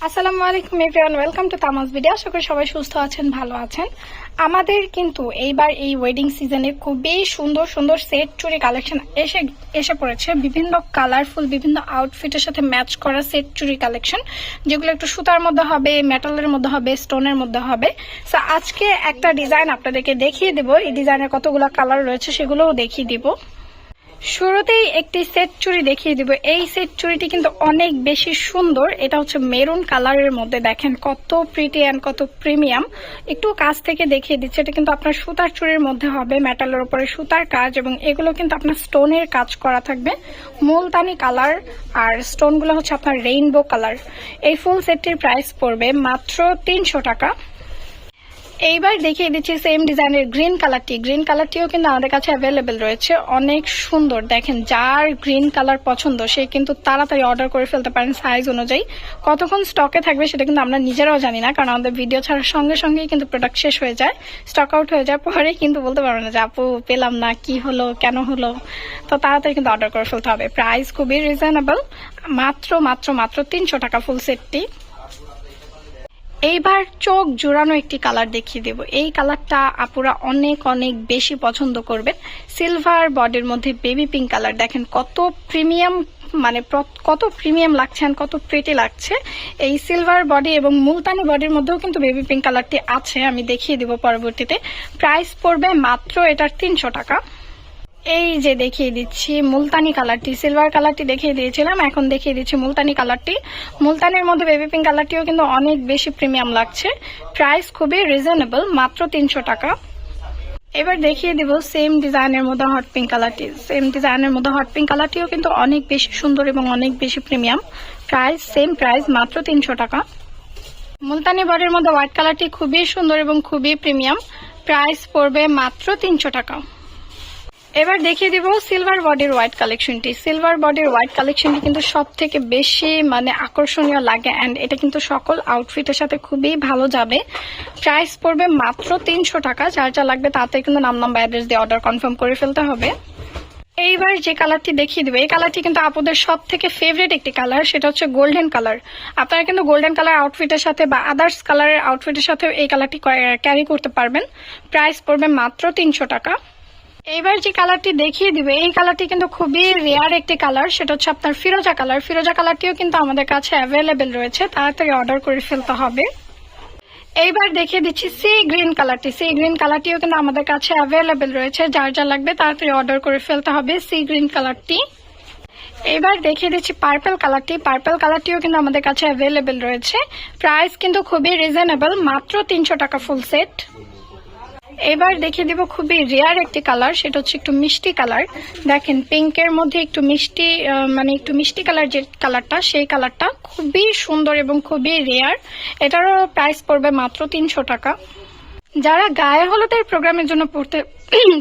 আসসালামু আলাইকুম everyone, welcome to তামাজ video. আশা করি সবাই সুস্থ আছেন, ভালো আছেন। আমাদের কিন্তু এইবার এই ওয়েডিং সিজনে খুবই সুন্দর সুন্দর সেট চুড়ি কালেকশন এসে পড়েছে। বিভিন্ন কালারফুল, বিভিন্ন আউটফিটের সাথে ম্যাচ করা সেট চুড়ি কালেকশন, যেগুলো একটু সুতার মধ্যে হবে, মেটালের মধ্যে হবে, স্টোনের মধ্যে হবে। সো আজকে একটা ডিজাইন আপনাদেরকে দেখিয়ে দেব। এই ডিজাইনের কতগুলো কালার রয়েছে সেগুলোও দেখিয়ে দিব। শুরুতেই একটি সেট চুড়ি দেখিয়ে দিব। এই সেট চুড়িটি কিন্তু অনেক বেশি সুন্দর। এটা হচ্ছে মেরুন কালারের মধ্যে, দেখেন কত প্রিটি অ্যান্ড কত প্রিমিয়াম। একটু কাছ থেকে দেখিয়ে দিচ্ছে। এটা কিন্তু আপনার সুতার চুড়ির মধ্যে হবে, মেটালের উপরে সুতার কাজ, এবং এগুলো কিন্তু আপনার স্টোনের কাজ করা থাকবে। মুলতানি কালার আর স্টোনগুলো হচ্ছে আপনার রেইনবো কালার। এই ফুল সেটটির প্রাইস পড়বে মাত্র 300 টাকা। এইবার দেখিয়ে দিচ্ছি সেম ডিজাইনের গ্রিন কালারটি। গ্রিন কালারটিও কিন্তু আমাদের কাছে অ্যাভেলেবেল রয়েছে, অনেক সুন্দর। দেখেন, যার গ্রিন কালার পছন্দ সে কিন্তু তাড়াতাড়ি অর্ডার করে ফেলতে পারেন সাইজ অনুযায়ী। কতক্ষণ স্টকে থাকবে সেটা কিন্তু আমরা নিজেরাও জানি না, কারণ আমাদের ভিডিও ছাড়ার সঙ্গে সঙ্গেই কিন্তু প্রোডাক্ট শেষ হয়ে যায়, স্টক আউট হয়ে যায়। পরে কিন্তু বলতে পারবো না যে আপু পেলাম না, কি হলো, কেন হলো। তো তাড়াতাড়ি কিন্তু অর্ডার করে ফেলতে হবে। প্রাইস খুবই রিজনেবল, মাত্র মাত্র মাত্র 300 টাকা ফুল সেটটি। এইবার চোখ জোড়ানো একটি কালার দেখিয়ে দেব। এই কালারটা আপুরা অনেক অনেক বেশি পছন্দ করবেন। সিলভার বডির মধ্যে বেবি পিঙ্ক কালার, দেখেন কত প্রিমিয়াম, মানে কত প্রিমিয়াম লাগছে, কত প্রিটি লাগছে। এই সিলভার বডি এবং মুলতানি বডির মধ্যেও কিন্তু বেবি পিঙ্ক কালারটি আছে, আমি দেখিয়ে দিব পরবর্তীতে। প্রাইস পড়বে মাত্র এটার 300 টাকা। এই যে দেখিয়ে দিচ্ছি মুলতানি কালারটি। সিলভার কালারটি দেখিয়ে দিয়েছিলাম, এখন দেখিয়ে দিচ্ছি মুলতানি কালারটি। মুলতানির মধ্যে বেবি পিঙ্ক কালারটিও কিন্তু অনেক বেশি প্রিমিয়াম লাগছে। প্রাইস খুবই রিজনেবল, মাত্র 300 টাকা। এবার দেখিয়ে দিব সেম ডিজাইনের মধ্যে হট পিঙ্ক কালারটি। সেম ডিজাইনের মধ্যে হট পিঙ্ক কালারটিও কিন্তু অনেক বেশি সুন্দর এবং অনেক বেশি প্রিমিয়াম। প্রাইস সেম প্রাইস, মাত্র 300 টাকা। মুলতানি বডির মধ্যে হোয়াইট কালারটি খুবই সুন্দর এবং খুবই প্রিমিয়াম। প্রাইস পড়বে মাত্র 300 টাকা। এবার দেখিয়ে দিব সিলভার বডির হোয়াইট কালেকশনটি। সিলভার বডির হোয়াইট কালেকশনটি কিন্তু সব থেকে বেশি আকর্ষণীয় লাগে, অ্যান্ড এটা কিন্তু সকল আউটফিটের সাথে খুবই ভালো যাবে। প্রাইস পড়বে মাত্র 300 টাকা। যার যা লাগবে তাতে কিন্তু নাম নাম্বার অ্যাড্রেস দিয়ে অর্ডার কনফার্ম করে ফেলতে হবে। এইবার যে কালারটি দেখিয়ে দেবে, এই কালারটি কিন্তু আপনাদের সব থেকে ফেভারিট একটি কালার, সেটা হচ্ছে গোল্ডেন কালার। আপনারা কিন্তু গোল্ডেন কালার আউটফিটের সাথে বা আদার্স কালারের আউটফিটের সাথে এই কালারটি ক্যারি করতে পারবেন। প্রাইস পড়বে মাত্র 300 টাকা। এইবার যে কালারটি দেখিয়ে দিবে, এই কালারটি কিন্তু খুবই রেয়ার একটি কালার, সেটা হচ্ছে আপনার ফিরোজা কালার। ফিরোজা কালারটিও কিন্তু আমাদের কাছে অ্যাভেলেবেল রয়েছে, তাড়াতাড়ি অর্ডার করে ফেলতে হবে। এইবার দেখিয়ে দিচ্ছি সি গ্রিন কালারটি। সি গ্রিন কালারটিও কিন্তু আমাদের কাছে অ্যাভেলেবেল রয়েছে, যার যা লাগবে তাড়াতাড়ি অর্ডার করে ফেলতে হবে সি গ্রিন কালারটি। এবার দেখিয়ে দিচ্ছি পার্পল কালারটি। পার্পল কালারটিও কিন্তু আমাদের কাছে অ্যাভেলেবেল রয়েছে। প্রাইস কিন্তু খুবই রিজনেবল, মাত্র 300 টাকা ফুল সেট। এবার দেখিয়ে দিব খুবই রেয়ার একটি কালার, সেটা হচ্ছে একটু মিষ্টি কালার। দেখেন, পিঙ্কের মধ্যে একটু মিষ্টি, একটু মিষ্টি কালার যে কালারটা, সেই কালারটা খুবই সুন্দর এবং খুবই রেয়ার। এটারও প্রাইস পড়বে মাত্র 300 টাকা। যারা গায়ে হলুদের প্রোগ্রামের জন্য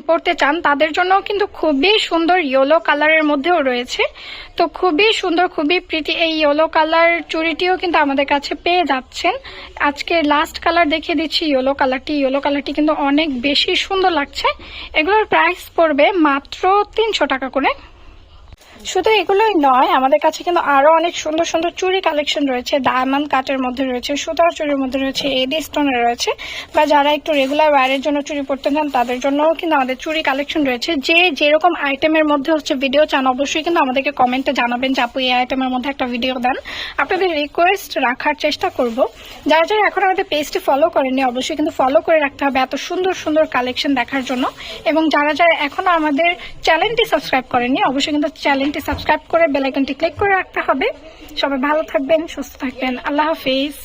পড়তে চান তাদের জন্য কিন্তু খুবই সুন্দর ইয়েলো কালারের মধ্যেও রয়েছে। তো খুবই সুন্দর, খুবই প্রিটি এই ইয়েলো কালার চুড়িটিও কিন্তু আমাদের কাছে পেয়ে যাচ্ছেন। আজকে লাস্ট কালার দেখিয়ে দিচ্ছি ইয়েলো কালারটি। ইয়েলো কালারটি কিন্তু অনেক বেশি সুন্দর লাগছে। এগুলোর প্রাইস পড়বে মাত্র 300 টাকা করে। শুধু এগুলোই নয়, আমাদের কাছে কিন্তু আরো অনেক সুন্দর সুন্দর চুড়ি কালেকশন রয়েছে। ডায়মন্ড কাটের মধ্যে রয়েছে, সুতার চুড়ির মধ্যে রয়েছে, এডি স্টোনের রয়েছে, বা যারা একটু রেগুলার ওয়্যারের জন্য চুড়ি পরতে চান তাদের জন্যও কিন্তু আমাদের চুড়ি কালেকশন রয়েছে। যে যেরকম আইটেমের মধ্যে হচ্ছে ভিডিও চান, অবশ্যই কিন্তু আমাদেরকে কমেন্টে জানাবেন যে আপু এই আইটেমের মধ্যে একটা ভিডিও দেন। আপনাদের রিকোয়েস্ট রাখার চেষ্টা করব। যারা যারা এখন আমাদের পেজটি ফলো করেননি, অবশ্যই কিন্তু ফলো করে রাখতে হবে এত সুন্দর সুন্দর কালেকশন দেখার জন্য। এবং যারা যারা এখনো আমাদের চ্যানেলটি সাবস্ক্রাইব করেননি, অবশ্যই কিন্তু চ্যানেলটি সাবস্ক্রাইব করে বেল আইকনটি ক্লিক করে রাখতে হবে। সবাই ভালো থাকবেন, সুস্থ থাকবেন। আল্লাহ হাফিজ।